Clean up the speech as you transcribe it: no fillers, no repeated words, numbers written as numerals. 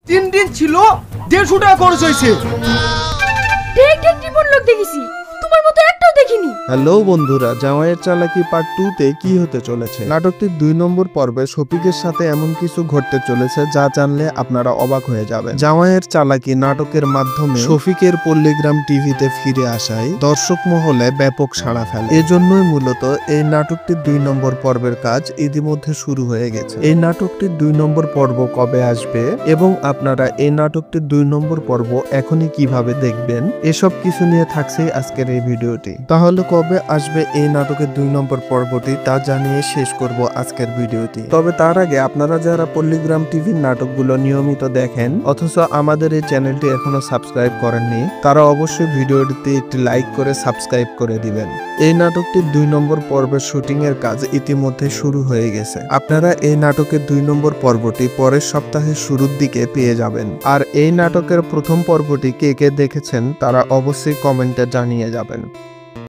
3 দিন ছিল 150 টাকা খরচ হয়েছে। লোক দেখেছি, তোমার মতো একটাও দেখিনি। হ্যালো বন্ধুরা, জামাইয়ের চালাকি পার্ট 2 তে কি হতে চলেছে? নাটকটির 2 নম্বর পর্বে শফিকের সাথে এমন কিছু ঘটতে চলেছে যা জানলে আপনারা অবাক হয়ে যাবেন। জামাইয়ের চালাকি নাটকের মাধ্যমে শফিকের পল্লীগ্রাম টিভিতে ফিরে আসায় দর্শক মহলে ব্যাপক সাড়া ফেলে। এজন্যই মূলত এই নাটকটির 2 নম্বর পর্বের কাজ ইতিমধ্যে শুরু হয়ে গেছে। এই নাটকটির 2 নম্বর পর্ব কবে আসবে এবং আপনারা এই নাটকটির 2 নম্বর পর্ব এখনই কিভাবে দেখবেন, এসব কিছু নিয়ে থাকছে আজকের এই ভিডিওটি। তাহলে কবে আসবে এই নাটকের 2 নম্বর পর্বটি তা জানিয়ে শেষ করব আজকের ভিডিওটি। তবে তার আগে আপনারা যারা পল্লীগ্রাম টিভির নাটকগুলো নিয়মিত দেখেন অথচ আমাদের এই চ্যানেলটি এখনো সাবস্ক্রাইব করেননি, তারা অবশ্যই ভিডিওটিতে একটি লাইক করে সাবস্ক্রাইব করে দিবেন। এই নাটকটির 2 নম্বর পর্বের শুটিং এর কাজ ইতিমধ্যে শুরু হয়ে গেছে। আপনারা এই নাটকের 2 নম্বর পর্বটি পরের সপ্তাহের শুরুর দিকে পেয়ে যাবেন। আর এই নাটকের প্রথম পর্বটি কে কে দেখেছেন তারা অবশ্যই কমেন্টে জানিয়ে যাবেন।